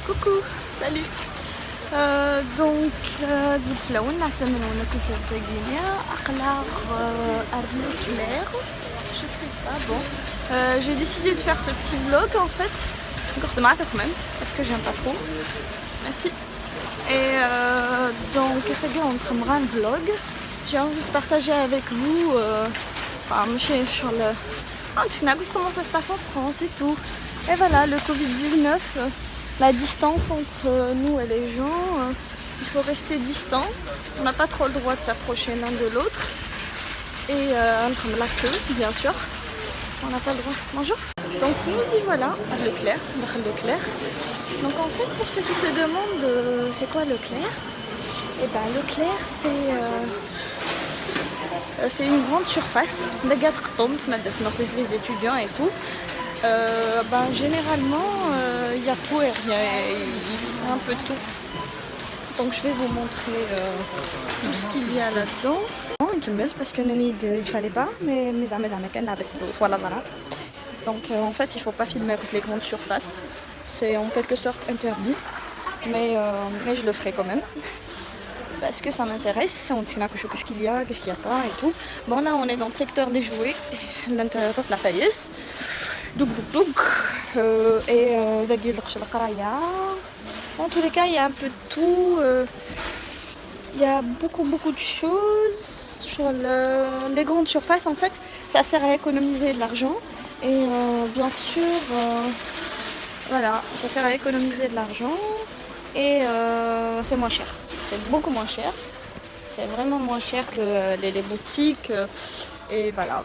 Coucou, salut. Donc, Zouflaoun, la semaine où on a que cette Guinée, Arnaud Claire, je sais pas, bon. J'ai décidé de faire ce petit vlog en fait, encore de matin quand même, parce que j'aime pas trop. Merci. Et donc, c'est bien, on prendra un vlog. J'ai envie de partager avec vous, sur le. Comment ça se passe en France et tout. Et voilà, le Covid-19, la distance entre nous et les gens, il faut rester distant. On n'a pas trop le droit de s'approcher l'un de l'autre. Et la queue, bien sûr. On n'a pas le droit. Bonjour. Donc nous y voilà à Leclerc. Donc en fait, pour ceux qui se demandent c'est quoi Leclerc, et ben Leclerc c'est une grande surface. Les étudiants et tout. Généralement il y a tout et rien, il y a un peu de tout. Donc je vais vous montrer tout ce qu'il y a là-dedans. Parce que il fallait pas, mais mes amis voilà. Donc en fait il faut pas filmer avec les grandes surfaces. C'est en quelque sorte interdit, mais je le ferai quand même. Parce que ça m'intéresse, on tient à qu'est-ce qu'il y a pas et tout. Bon là on est dans le secteur des jouets, l'intérieur c'est la faïence. Et en tous les cas il y a un peu de tout, il y a beaucoup de choses. Sur les grandes surfaces en fait ça sert à économiser de l'argent et bien sûr voilà, ça sert à économiser de l'argent et c'est moins cher. C'est beaucoup moins cher. C'est vraiment moins cher que les boutiques. Et voilà.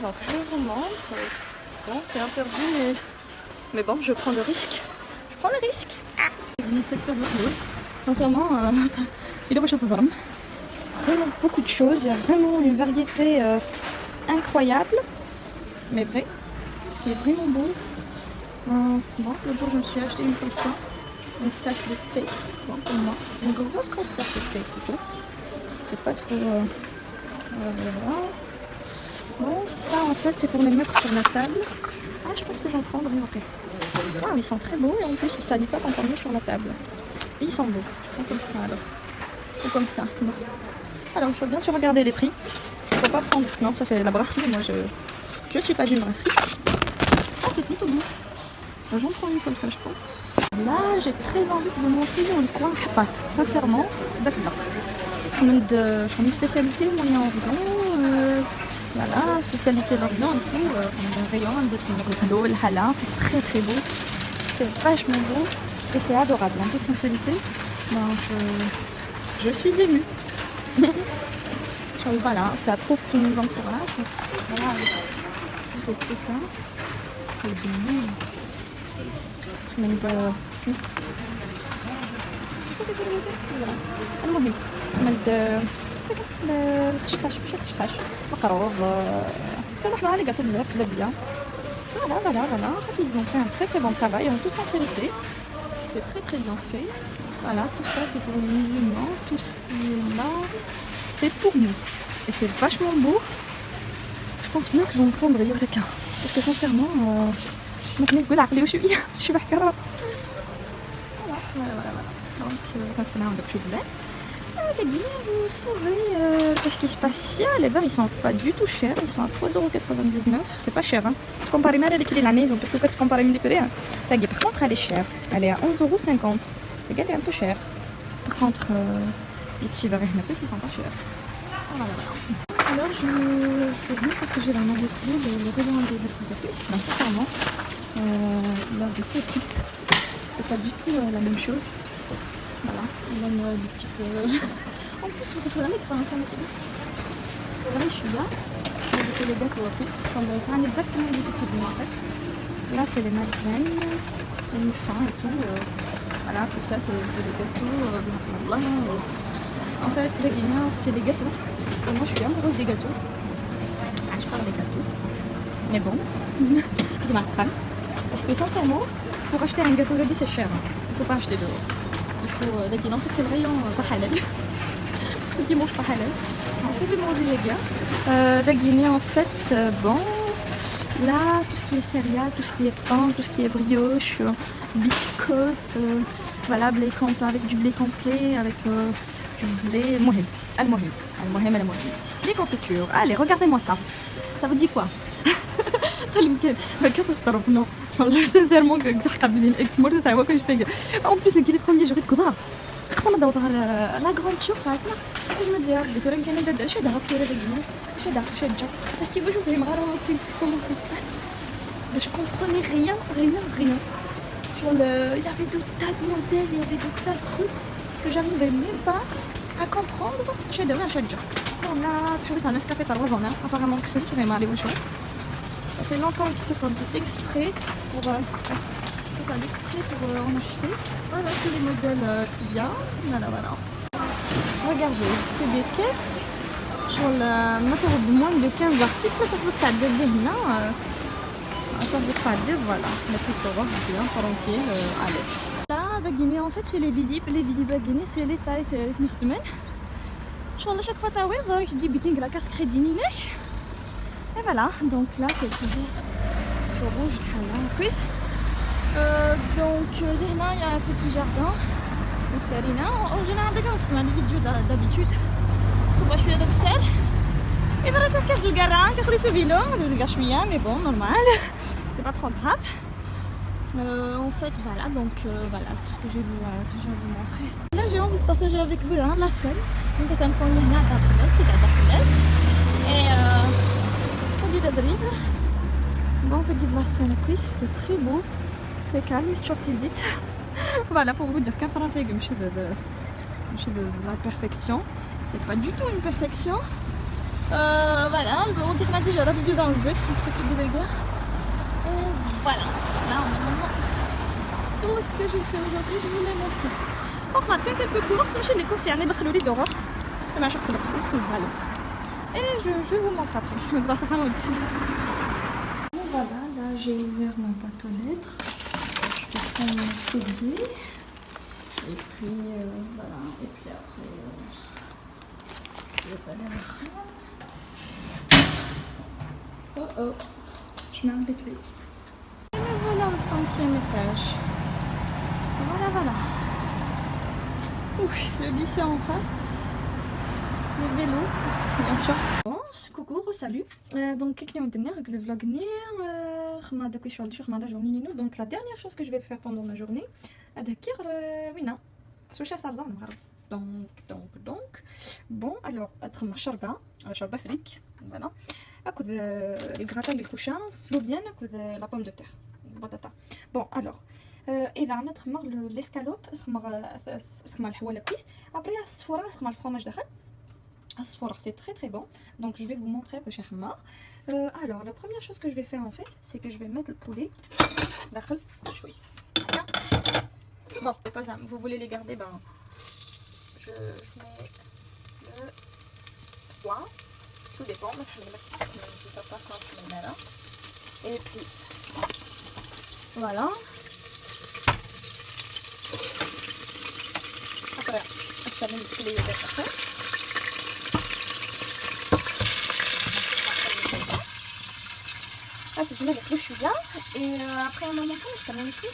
Donc je vous montre. Bon, c'est interdit, mais bon, je prends le risque. Sincèrement, il y a vraiment beaucoup de choses. Il y a vraiment une variété incroyable. Mais vrai. Ce qui est vraiment beau. Bon, l'autre jour, je me suis acheté une comme ça. Une tasse de thé, pour moi. Une grosse tasse de thé plutôt. C'est pas trop. Voilà. Bon, ça en fait c'est pour les mettre sur la table. Ah, je pense que j'en prendrai après. Ah, ils sont très beaux et en plus ils ne salissent pas quand on met sur la table. Et ils sont beaux. Je prends comme ça alors. Ou comme ça. Bon. Alors il faut bien sûr regarder les prix. Il ne faut pas prendre. Non, ça c'est la brasserie. Moi je suis pas d'une brasserie. Ah, c'est plutôt beau. J'en prends une comme ça, je pense. Là, j'ai très envie de vous montrer dans le coin Hapa. Sincèrement, d'accord. Une spécialité Moyen-Orient. Voilà, spécialité d'Orient et tout. On a un rayon de l'eau, le halal, c'est très beau. C'est vachement beau et c'est adorable, en toute sincérité. Donc, je suis émue. Voilà, ça prouve qu'il nous encourage. Voilà, vous êtes là. Les blues. المهم الخشخاش ماشي الخشخاش مقروض كنروحو على كاطو بزاف زلابيه. Voilà, en fait ils ont fait un très bon travail en toute sincérité. C'est très bien fait. Voilà, tout ça c'est pour les musulmans, tout ce qui est là c'est pour nous. Et c'est vachement beau. Je pense bien que je vais en prendre Yosaka. Parce que sincèrement je suis pas Voilà. Donc, quand on a un peu plus de lait, vous saurez qu'est-ce qui se passe ici. Les verres, ils sont pas du tout chers. Ils sont à 3,99€. C'est pas cher. Hein. Tu compares mal avec les à la maison. Pourquoi tu compares avec les prix. Par contre, elle est chère. Elle est à 11,50€. Elle est un peu chère. Par contre, les petits verres, ils sont pas chers. Voilà. Alors, je veux bien partager la main avec vous le rayon des entreprises. Donc, sincèrement, leur type, c'est pas du tout la même chose. Voilà, même du type. En plus, c'est sur la métro, ça me fait. Voilà, je suis là. J'ai fait les gâteaux en plus. Ça a exactement du type de moi en fait. Là, c'est les madeleines, les mouffins et tout. Voilà, tout ça, c'est les gâteaux. En fait, les Guinéens, c'est les gâteaux. Et moi, je suis amoureuse des gâteaux. Ah, je parle des gâteaux. Mais bon, je m'attrape. Parce que sincèrement, pour acheter un gâteau Gabi, c'est cher. Il ne faut pas acheter dehors. Il faut. En fait, c'est le rayon pas halal. Ceux qui mangent pas halal. Vous pouvez manger les gars. La Guinée, en fait, bon. Là, tout ce qui est céréales, tout ce qui est pain, tout ce qui est brioche, biscottes, voilà, blé complet avec du blé complet, avec du blé. المهم. Les confitures. Allez, regardez-moi ça. Ça vous dit quoi? Catastrophe, non. Sincèrement, en plus, c'est les premiers jours de Koudar. La grande surface, là. Je me dis, parce que je vais me raconter comment ça se passe. Je comprenais rien. Il y avait de tas de modèles, il y avait de tas de trucs que j'arrivais même pas à comprendre. Chez demain, chez déjà. Bon, là, tu vois, ça n'a pas fait 3 ans, apparemment que c'est, tu vas m'aller au chaud. Ça fait longtemps que ça fait exprès pour en acheter. Voilà, c'est les modèles qu'il y a. Voilà. Regardez, c'est des caisses. Sur la méthode de moins de 15 articles, ça peut s'adapter bien. Ça peut s'adapter, voilà. La petite robe bien, tranquille, à l'aise. Là, avec Guinée, en fait, c'est les vidip. Les vidip à Guinée, c'est les tailles de semaine. Chaque fois, tu as dit booking la carte crédit Nilesh. Et voilà, donc là c'est toujours rouge, donc derrière il y a un petit jardin. Donc c'est Rina. En général, dans les vidéos d'habitude, tu vois, je suis à Bruxelles. Et dans le cache du garin, je suis sur vélo, je suis mais bon, normal, c'est pas trop grave. En fait, voilà, donc voilà tout ce que je vais vous montrer. Là, j'ai envie de partager avec vous là, la scène. Donc, c'est un point de vue et bon, la scène, c'est très beau, c'est calme, c'est shortisite. Voilà, pour vous dire qu'un français est de la perfection, c'est pas du tout une perfection. Voilà, on dirait déjà la vidéo dans le zec, c'est le truc de dégâts. Et voilà, là on a vraiment tout ce que j'ai fait aujourd'hui, je vous l'ai montré. On a fait quelques courses, mais chez les courses, il y a un ébarceloli d'Europe. C'est ma chère, c'est la truc, voilà. Et je vous montre après. Grâce à ça, bon, voilà, là j'ai ouvert ma boîte aux lettres. Je vais prendre mon collier. Et puis voilà. Et puis après, je vais aller à la oh, je mets les clés. Et me voilà au 5e étage. Voilà. Ouh, le lycée en face. Les vélos, bien sûr. Bon, coucou, salut. Donc, donc la dernière chose que je vais faire pendant ma journée, donc, bon, alors, شربة فريك, voilà. أخذ الgratin des couchins, slovène, أخذ la pomme de terre, batata. Bon, alors, إذا عملنا تخمر l'escalope, تخمر الحواله كويس. Après, الصفورة تخمر الفرomage داخل. C'est très bon, donc je vais vous montrer que j'ai remarqué. Alors la première chose que je vais faire en fait, c'est que je vais mettre le poulet d'accord. Bon, c'est pas ça, vous voulez les garder, ben je mets le foie, tout dépend, et puis voilà. Après, je vais mettre les après. Ah, c'est avec le chouïa. Et après un moment, c'est même ici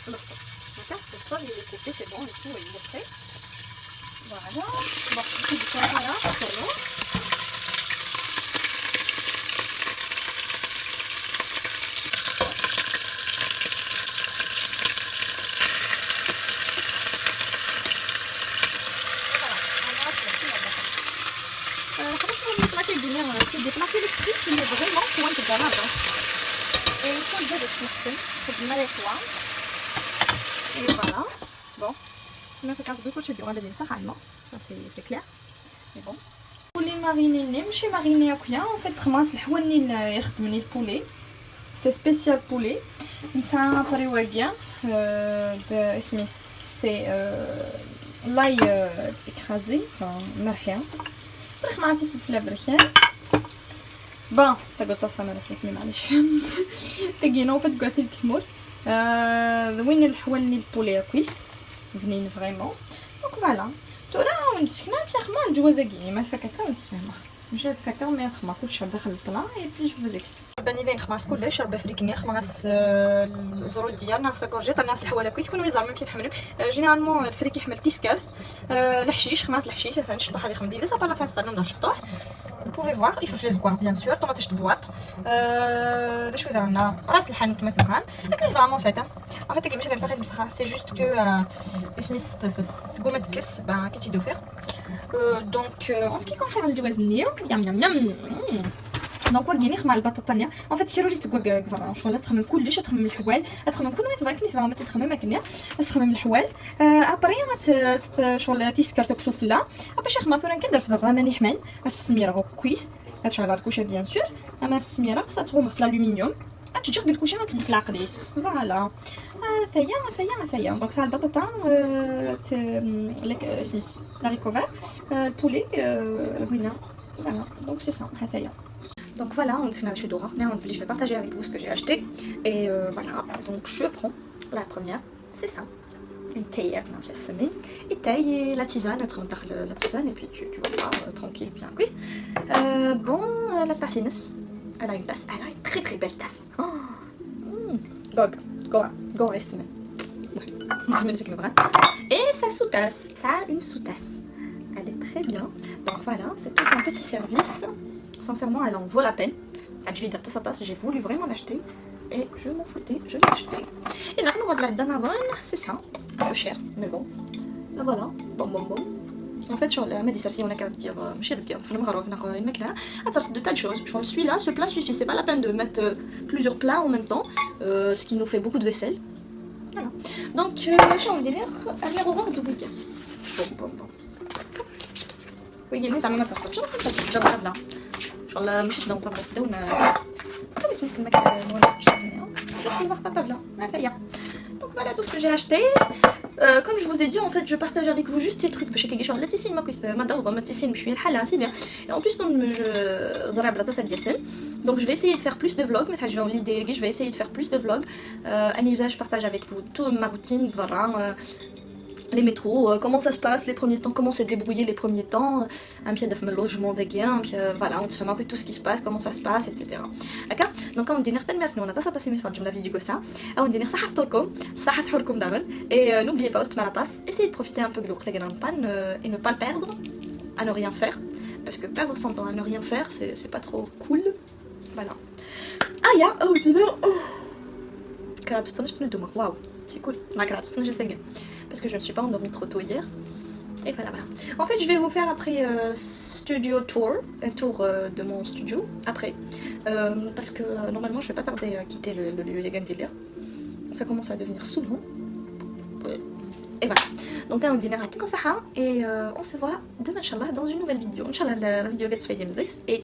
le sol. D'accord, le sol il est coupé, c'est bon, et tout, il est prêt. Voilà. Bon, du coup, voilà, c'est bon. C'est des plats électriques qui est vraiment point de garage. Et il faut dire de c'est du marijuana. Et voilà. Bon. Sinon, il faut casser beaucoup de choses. On va le dire ça, ça c'est clair. Mais bon. Poulet mariné, je suis mariné à couillard. En fait, le poulet. C'est spécial poulet. Ça a apparu bien. C'est l'ail écrasé, enfin, مرحية. برخماسي في الفلابرخان. Bon, t'as goûté ça, ما نفس مي معليش. تجينا وفات قعدتي الكمور. وين الحوالني البولي كويس. فنين فريمون. دونك فوالا. تورا ونسكنا بيغمون الجوازة كيني ما تفككا ونسمعها. جات فاكهه ما نخمر كلشي داخل البلا اي بي جو فوز اكسبليك. باني لي نخمس كلش شربه فريكني خمس الزرود ديالنا ناس كورجيت ناس الحواله كويس يكونوا يزعموا كي يتحملوا جينيرالمون الفريك يحمل تيسكارت الحشيش خمس الحشيش مثلا نشطوح هذه خمديله صافا لا فان ستار نبدا نشطوح. Vous pouvez voir, il faut les esgoir bien sûr, tomates de boîte, des choses dans la race le hanut مثلا. هكا vraiment fait. En fait ماشي دابا صافي مسخه, c'est juste que اسميس تقوم تكس با كي تيدو فيغ. Donc en ce qui concerne الجواز النيه يام يام يام. دونك ورقيني مع البطاطا en fait كيرو لي تقوق كفر شغل تخمم كلش تخمم الحوال تخمم كل ما تبغي كني ما تخمم كني تخمم الحوال ابري شغل تيسكر سفله باش مثلا كندير في دغا ماني حمان السميره كويس غتشعل الكوشه بيان سور اما السميره خصها تغمس الالومنيوم تجي ديال الكوشه ما تلبس العقديس فوالا ثيا دونك صار البطاطا لك سميس لا ريكوفر البولي بوينا فوالا دونك سي سا هذايا. Donc voilà, on est chez Dora. Je vais partager avec vous ce que j'ai acheté. Et voilà, donc je prends la première, c'est ça. Une théière, et taille la tisane, la tisane, et puis tu vas voir tranquille, bien cuit. Bon, la tassine, elle a une tasse, elle a une très très belle tasse. Et sa sous-tasse, ça a une sous-tasse. Elle est très bien. Donc voilà, c'est tout un petit service. Sincèrement, elle en vaut la peine. sa tasse, j'ai voulu vraiment l'acheter et je m'en foutais, je l'ai acheté. Et là, on va de la Danavon, c'est ça, un peu cher, mais bon. Là voilà, bon. En fait, sur la méditation, on a qu'à dire, de telles choses. Celui-là, ce plat suffit, c'est pas la peine de mettre plusieurs plats en même temps, ce qui nous fait beaucoup de vaisselle. Voilà. Donc, j'ai envie de dire, à au revoir de week-end. Bon. Oui, mais ça m'a fait ça, là. شغل مشيت لو طابله سدونا صافي سميت الماكله الموالف جاتني شوف سمزخت الطابله هكايا. Donc voilà tout ce que j'ai acheté. Comme je vous ai dit, en fait, je partage avec vous juste ces trucs. باش كيجي شغل لا تيسين ما كيف ما دوضه ما تيسين بشويه الحاله سي بيان. Et en plus comme je زرع بلا طاسه ديال donc je vais essayer de faire plus de vlogs. مثلا جو l'idée je vais essayer de faire plus de vlogs. Anisa, je partage avec vous toute ma routine voilà. Les métros, comment ça se passe les premiers temps, comment s'est débrouillé les premiers temps, un pied de logement vegan, un pied, voilà, on te fait un peu tout ce qui se passe, comment ça se passe, etc. D'accord. Donc on dit merci, merci, on a ça passé mes fois, je me l'avais dit que ça. On dit merci à toi, ça a sorti comme d'habitude. Et n'oubliez pas, ma tasse, essayez de profiter un peu de l'eau panne et ne pas le perdre, à ne rien faire, parce que perdre son temps à ne rien faire, c'est pas trop cool. Voilà. Ah ya, oh non. Waouh, c'est cool. Parce que je ne me suis pas endormie trop tôt hier. Et voilà. En fait, je vais vous faire après studio tour, un tour de mon studio après, parce que normalement, je vais pas tarder à quitter le lieu Yagan Dealer. Ça commence à devenir saoulant. Et voilà. Donc on dit comme ça et on se voit demain inchallah dans une nouvelle vidéo. Inchallah la vidéo gets fait et